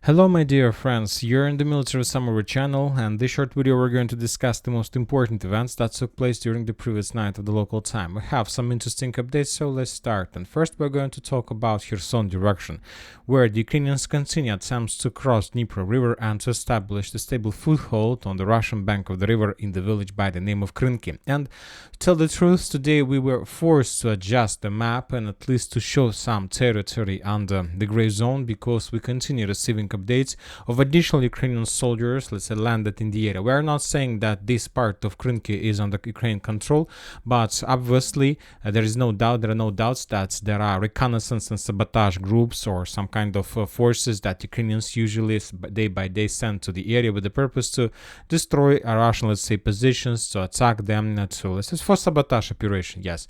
Hello my dear friends, you're in the Military Summary channel, and this short video we're going to discuss the most important events that took place during the previous night of the local time. We have some interesting updates, so let's start. And first we're going to talk about Kherson direction, where the Ukrainians continue attempts to cross Dnieper River and to establish a stable foothold on the Russian bank of the river in the village by the name of Krynki. And to tell the truth, today we were forced to adjust the map and at least to show some territory under the gray zone, because we continue receiving updates of additional Ukrainian soldiers, let's say, landed in the area. We are not saying that this part of Krynki is under Ukrainian control, but obviously there are no doubts that there are reconnaissance and sabotage groups or some kind of forces that Ukrainians usually day by day send to the area with the purpose to destroy Russian, let's say, positions, to attack them, to, let's say, for sabotage operation. Yes.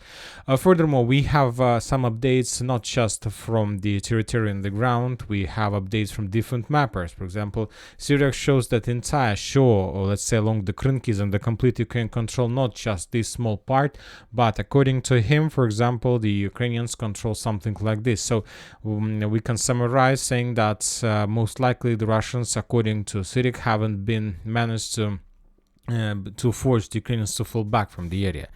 Furthermore, we have some updates not just from the territory on the ground. We have updates from different mappers. For example, Syriac shows that entire shore, or let's say along the Krynki, is under complete Ukrainian control, not just this small part, but according to him, for example, the Ukrainians control something like this. So we can summarize saying that most likely the Russians, according to Syriac, haven't been managed to force the Ukrainians to fall back from the area.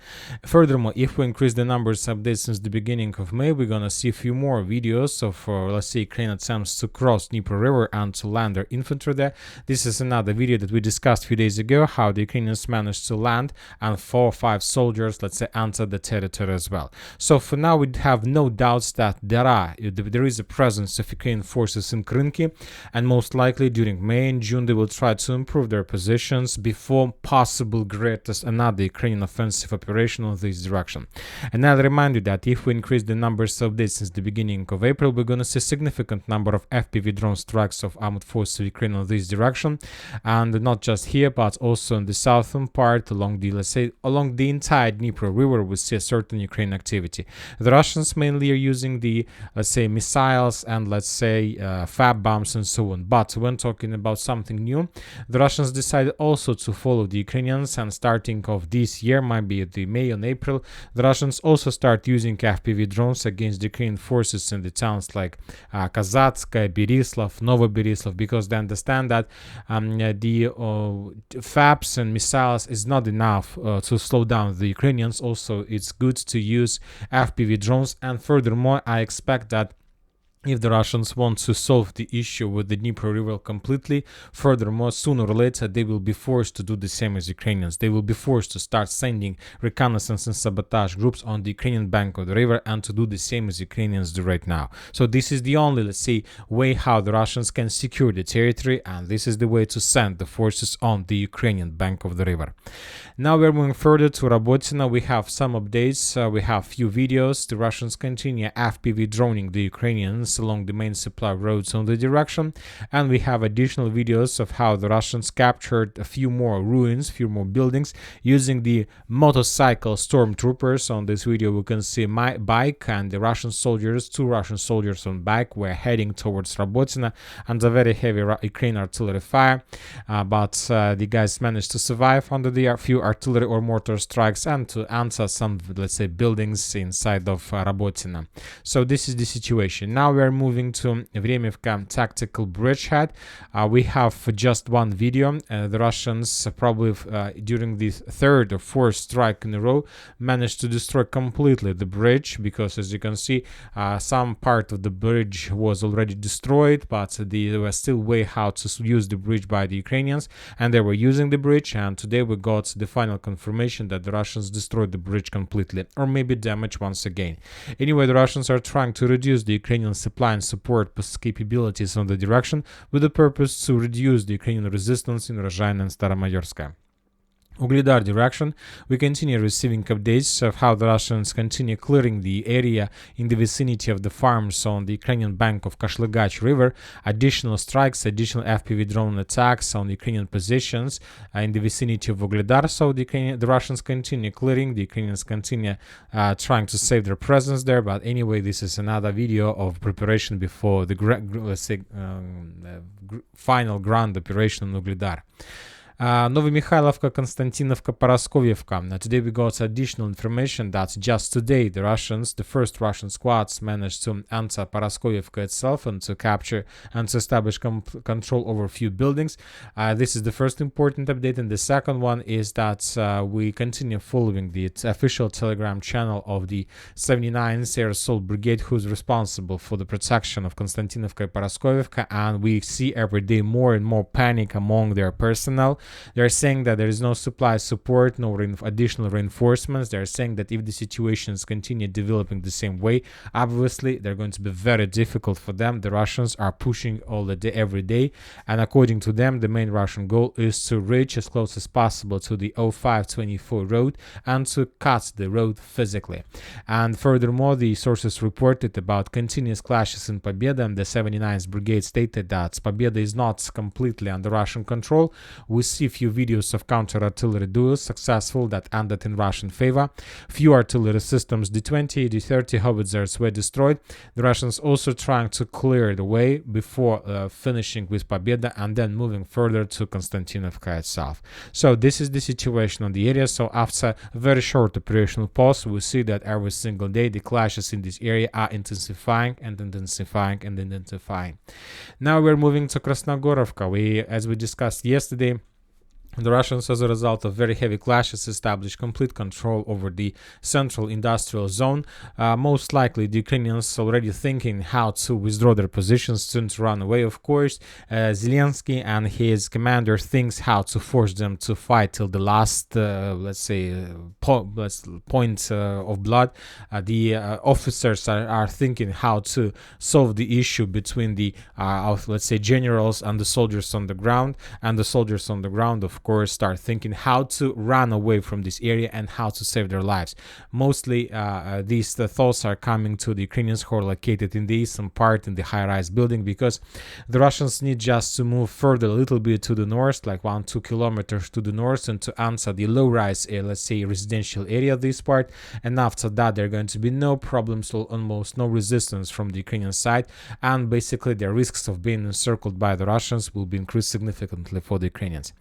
Furthermore, if we increase the numbers of updates since the beginning of May, we're gonna see a few more videos of, let's say, Ukrainian attempts to cross Dnieper River and to land their infantry there. This is another video that we discussed a few days ago, how the Ukrainians managed to land and 4 or 5 soldiers, let's say, enter the territory as well. So for now, we have no doubts that there is a presence of Ukrainian forces in Krynki, and most likely during May and June they will try to improve their positions before possible greatest another Ukrainian offensive operation on this direction. And I'll remind you that if we increase the numbers of days since the beginning of April, we're going to see a significant number of FPV drone strikes of armed forces of Ukraine on this direction, and not just here but also in the southern part along the, let's say, along the entire Dnieper River. We see a certain Ukrainian activity. The Russians mainly are using the, let's say, missiles and, let's say, fab bombs and so on. But when talking about something new, the Russians decided also to follow the Ukrainians, and starting of this year, might be the May and April, the Russians also start using FPV drones against the Ukrainian forces in the towns like Kazatska, Berislav, Novoberislav, because they understand that the FABs and missiles is not enough to slow down the Ukrainians. Also, it's good to use FPV drones, and furthermore, I expect that if the Russians want to solve the issue with the Dnieper River completely, furthermore, sooner or later, they will be forced to do the same as Ukrainians. They will be forced to start sending reconnaissance and sabotage groups on the Ukrainian bank of the river and to do the same as Ukrainians do right now. So this is the only, let's say, way how the Russians can secure the territory, and this is the way to send the forces on the Ukrainian bank of the river. Now we're moving further to Robotyne. We have some updates. We have few videos. The Russians continue FPV droning the Ukrainians along the main supply roads on the direction, and we have additional videos of how the Russians captured a few more ruins, few more buildings, using the motorcycle stormtroopers. On this video we can see my bike and the Russian soldiers, 2 Russian soldiers on bike, were heading towards Robotyne under very heavy Ukrainian artillery fire, but the guys managed to survive under the few artillery or mortar strikes and to answer some, let's say, buildings inside of Robotyne. So this is the situation. Now we are moving to Vremivka tactical bridgehead. We have just one video. The Russians probably during the 3rd or 4th strike in a row managed to destroy completely the bridge, because as you can see, some part of the bridge was already destroyed, but there was still way how to use the bridge by the Ukrainians, and they were using the bridge. And today we got the final confirmation that the Russians destroyed the bridge completely, or maybe damaged once again. Anyway, the Russians are trying to reduce the Ukrainian supply and support capabilities on the direction with the purpose to reduce the Ukrainian resistance in Robotyne and Staromayorska. Ugledar direction, we continue receiving updates of how the Russians continue clearing the area in the vicinity of the farms on the Ukrainian bank of Kashlygach River. Additional strikes, additional FPV drone attacks on Ukrainian positions in the vicinity of Ugledar. So the Russians continue clearing, the Ukrainians continue trying to save their presence there. But anyway, this is another video of preparation before the, let's say, final ground operation on Ugledar. Novomikhailivka, Konstantinovka, Paraskoviivka. Today we got additional information that just today the first Russian squads managed to enter Paraskoviivka itself and to capture and to establish control over a few buildings. This is the first important update, and the second one is that we continue following the official Telegram channel of the 79th Air Assault Brigade, who's responsible for the protection of Konstantinovka and Paraskoviivka, and we see every day more and more panic among their personnel. They're saying that there is no supply support, no additional reinforcements. They're saying that if the situations continue developing the same way, obviously they're going to be very difficult for them. The Russians are pushing all the day, every day, and according to them, the main Russian goal is to reach as close as possible to the 0524 road and to cut the road physically. And furthermore, the sources reported about continuous clashes in Pobeda, and the 79th Brigade stated that Pobeda is not completely under Russian control. We see few videos of counter-artillery duels successful that ended in Russian favor. Few artillery systems, D-20, D-30 howitzers were destroyed. The Russians also trying to clear the way before finishing with Pobeda and then moving further to Konstantinovka itself. So this is the situation on the area. So after a very short operational pause, we see that every single day the clashes in this area are intensifying and intensifying and intensifying. Now we're moving to Krasnohorivka. As we discussed yesterday, the Russians, as a result of very heavy clashes, established complete control over the central industrial zone. Most likely, the Ukrainians already thinking how to withdraw their positions, soon to run away, of course. Zelensky and his commander thinks how to force them to fight till the last, point of blood. The officers are thinking how to solve the issue between the, generals and the soldiers on the ground. And the soldiers on the ground, of course, start thinking how to run away from this area and how to save their lives. Mostly these thoughts are coming to the Ukrainians who are located in the eastern part in the high-rise building, because the Russians need just to move further a little bit to the north, like 1-2 kilometers to the north, and to answer the low-rise residential area of this part. And after that, there are going to be no problems, almost no resistance from the Ukrainian side, and basically the risks of being encircled by the Russians will be increased significantly for the Ukrainians.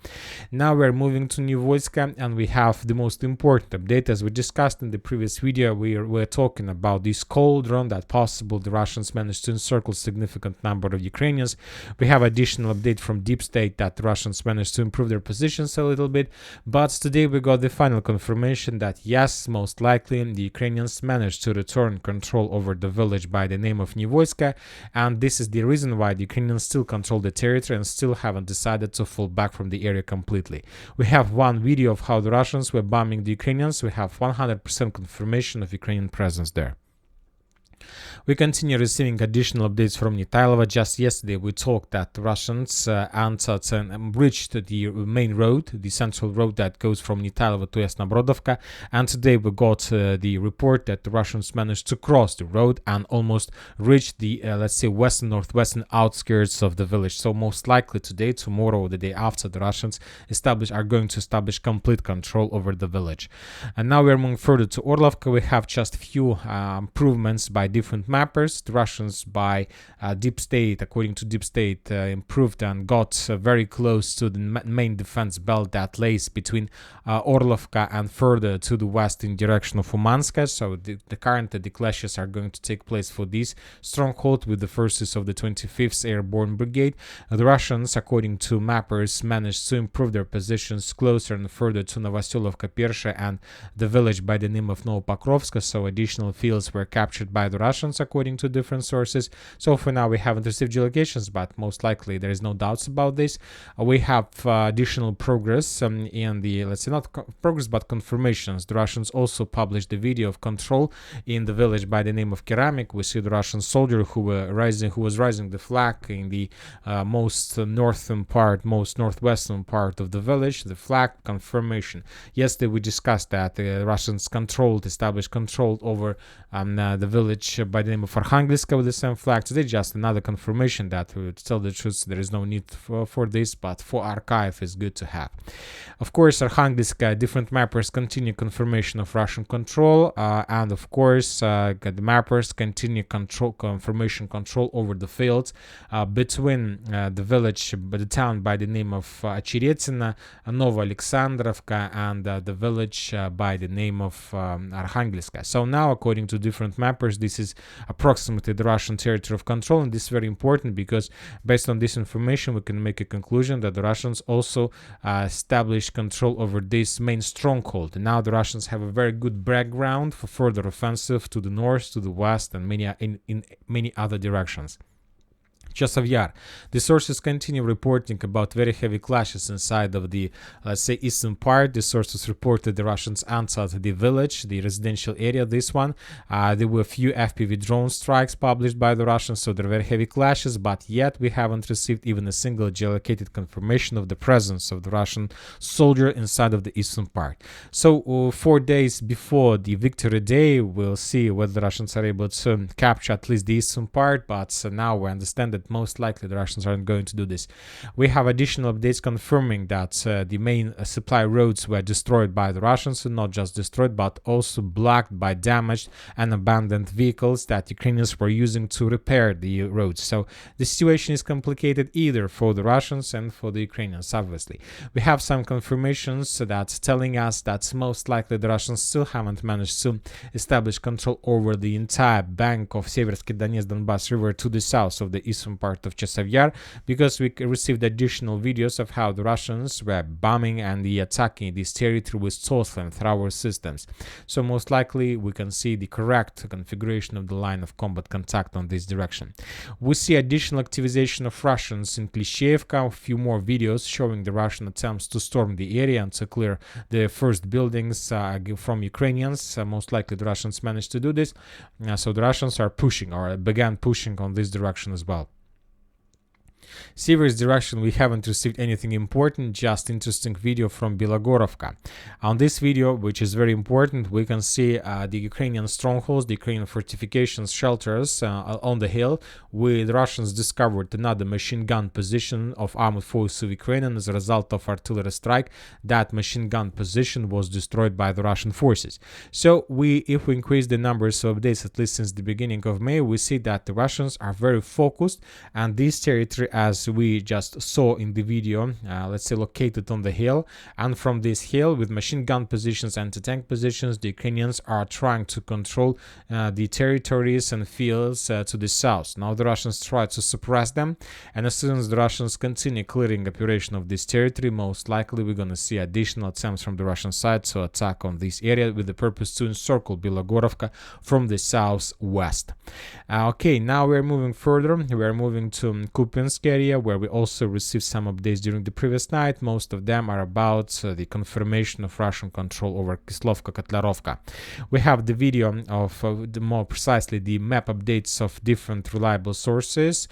Now we're moving to Novosilka, and we have the most important update. As we discussed in the previous video, we were talking about this cauldron that possible the Russians managed to encircle significant number of Ukrainians. We have additional update from Deep State that the Russians managed to improve their positions a little bit, but today we got the final confirmation that yes, most likely the Ukrainians managed to return control over the village by the name of Novosilka, and this is the reason why the Ukrainians still control the territory and still haven't decided to fall back from the area completely. We have one video of how the Russians were bombing the Ukrainians. We have 100% confirmation of Ukrainian presence there. We continue receiving additional updates from Nitailova. Just yesterday, we talked that the Russians entered and reached the main road, the central road that goes from Nitailova to Yasnobrodovka. And today, we got the report that the Russians managed to cross the road and almost reach the, western-northwestern outskirts of the village. So most likely today, tomorrow, or the day after, the Russians are going to establish complete control over the village. And now we're moving further to Orlovka. We have just few improvements by different mappers. The Russians, by Deep State, according to Deep State, improved and got very close to the main defense belt that lays between Orlovka and further to the west in direction of Umanska. So the current the clashes are going to take place for this stronghold with the forces of the 25th Airborne Brigade. The Russians, according to mappers, managed to improve their positions closer and further to Novosilka Persha and the village by the name of Novopokrovska. So additional fields were captured by the Russians, according to different sources. So for now, we haven't received geolocations, but most likely there is no doubts about this. We have additional progress in the, not progress, but confirmations. The Russians also published the video of control in the village by the name of Keramik. We see the Russian soldier who was raising the flag in the most northwestern part of the village. The flag confirmation. Yesterday we discussed that the Russians established control over the village village by the name of Arkhangelska with the same flag. Today, just another confirmation that, to tell the truth, there is no need for this, but for archive is good to have. Of course, Arkhangelska, different mappers continue confirmation of Russian control, and of course, the mappers continue confirmation control over the fields between the village, the town by the name of Ocheretyne, Novoalexandrovka, and the village by the name of Arkhangelska. So now, according to different mappers, this is approximately the Russian territory of control, and this is very important because based on this information, we can make a conclusion that the Russians also established control over this main stronghold. And now the Russians have a very good background for further offensive to the north, to the west, and in many other directions. Chasiv Yar. The sources continue reporting about very heavy clashes inside of the, let's say, eastern part. The sources reported the Russians entered the village, the residential area, this one. There were a few FPV drone strikes published by the Russians, so there were very heavy clashes, but yet we haven't received even a single geolocated confirmation of the presence of the Russian soldier inside of the eastern part. So 4 days before the Victory Day, we'll see whether the Russians are able to capture at least the eastern part, but now we understand that most likely the Russians aren't going to do this. We have additional updates confirming that the main supply roads were destroyed by the Russians, and not just destroyed but also blocked by damaged and abandoned vehicles that Ukrainians were using to repair the roads. So the situation is complicated either for the Russians and for the Ukrainians, obviously. We have some confirmations that's telling us that most likely the Russians still haven't managed to establish control over the entire bank of Seversky Donetsk-Donbass River to the south of the eastern part of Chasiv Yar, because we received additional videos of how the Russians were bombing and attacking this territory with source flamethrower systems. So most likely we can see the correct configuration of the line of combat contact on this direction. We see additional activization of Russians in Klishchiivka, a few more videos showing the Russian attempts to storm the area and to clear the first buildings from Ukrainians. Most likely the Russians managed to do this. So the Russians are pushing, or began pushing on this direction as well. Sever's direction, we haven't received anything important, just interesting video from Bilohorivka. On this video, which is very important, we can see the Ukrainian strongholds, the Ukrainian fortifications, shelters on the hill. The Russians discovered another machine gun position of armored forces of Ukraine as a result of artillery strike. That machine gun position was destroyed by the Russian forces. So if we increase the numbers of updates, at least since the beginning of May, we see that the Russians are very focused, and this territory, as we just saw in the video, let's say located on the hill, and from this hill with machine gun positions, anti-tank positions, the Ukrainians are trying to control the territories and fields to the south. Now the Russians try to suppress them, and as soon as the Russians continue clearing operation of this territory, most likely we're going to see additional attempts from the Russian side to attack on this area with the purpose to encircle Bilohorivka from the southwest. Okay, now we're moving further. We're moving to Kupiansk area, where we also received some updates during the previous night. Most of them are about the confirmation of Russian control over Kislovka-Kotlarovka. We have the video of more precisely the map updates of different reliable sources.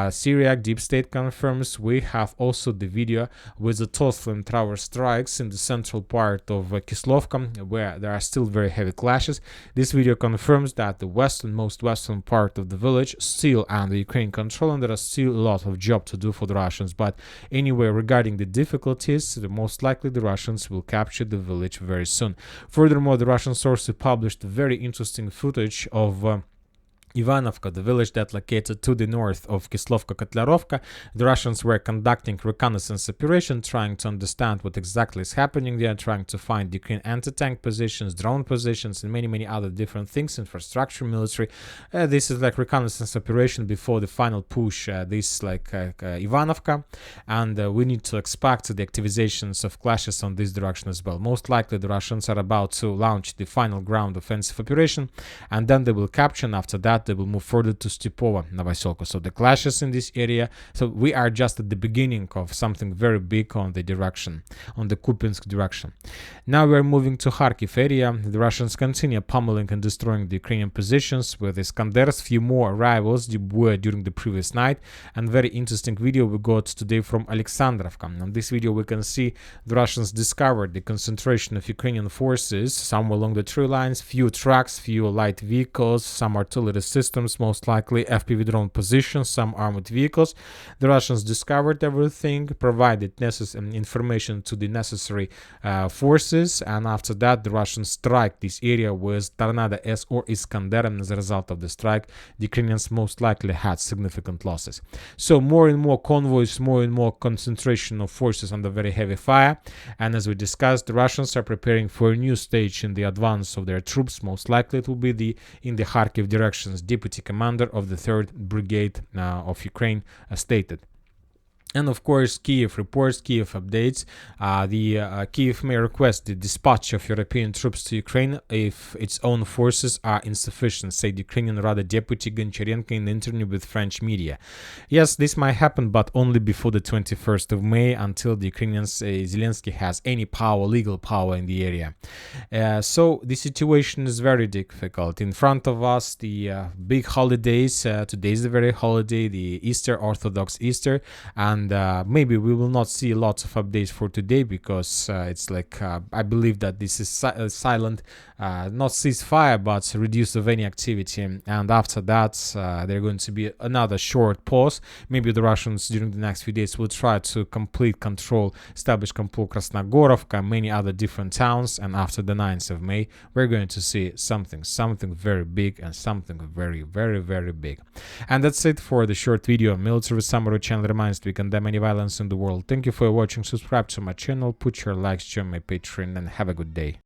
Syriac Deep State confirms. We have also the video with the Tolstoy Tower strikes in the central part of Kislovka, where there are still very heavy clashes. This video confirms that the most western part of the village still under Ukrainian control, and there are still a lot of job to do for the Russians. But anyway, regarding the difficulties, most likely the Russians will capture the village very soon. Furthermore, the Russian sources published very interesting footage of Ivanovka, the village that located to the north of Kislovka-Kotlarovka. The Russians were conducting reconnaissance operation, trying to understand what exactly is happening there, trying to find Ukrainian anti-tank positions, drone positions, and many other different things, infrastructure, military. This is like reconnaissance operation before the final push, this like Ivanovka, and we need to expect the activizations of clashes on this direction as well. Most likely the Russians are about to launch the final ground offensive operation, and then they will capture, and after that that, they will move further to Stepova, Novosilka. So the clashes in this area. So we are just at the beginning of something very big on the direction, on the Kupiansk direction. Now we're moving to Kharkiv area. The Russians continue pummeling and destroying the Ukrainian positions with Iskanders. Few more arrivals were during the previous night, and very interesting video we got today from Alexandrovka. In this video we can see the Russians discovered the concentration of Ukrainian forces, some along the tree lines, few trucks, few light vehicles, some artillery systems, most likely FPV drone positions, some armored vehicles. The Russians discovered everything, provided necessary information to the necessary forces, and after that the Russians strike this area with Tornado S or Iskander, and as a result of the strike the Ukrainians most likely had significant losses. So more and more convoys, more and more concentration of forces under very heavy fire, and as we discussed, the Russians are preparing for a new stage in the advance of their troops. Most likely it will be in the Kharkiv directions, deputy commander of the 3rd Brigade of Ukraine stated. And of course, Kiev reports, Kiev updates. Kiev may request the dispatch of European troops to Ukraine if its own forces are insufficient, said Ukrainian Rada Deputy Goncharenko in an interview with French media. Yes, this might happen, but only before the 21st of May, until the Ukrainians, Zelensky has any power, legal power in the area. So the situation is very difficult. In front of us, the big holidays. Today is the very holiday, the Easter, Orthodox Easter, and maybe we will not see lots of updates for today, because it's like I believe that this is silent, not ceasefire, but reduce of any activity, and after that there are going to be another short pause. Maybe the Russians during the next few days will try to establish complete Krasnohorivka, many other different towns, and after the 9th of May we're going to see something very big, and something very big. And that's it for the short video. Military Summary channel reminds to condemn any violence in the world. Thank you for watching. Subscribe to my channel, put your likes, join my Patreon, and have a good day.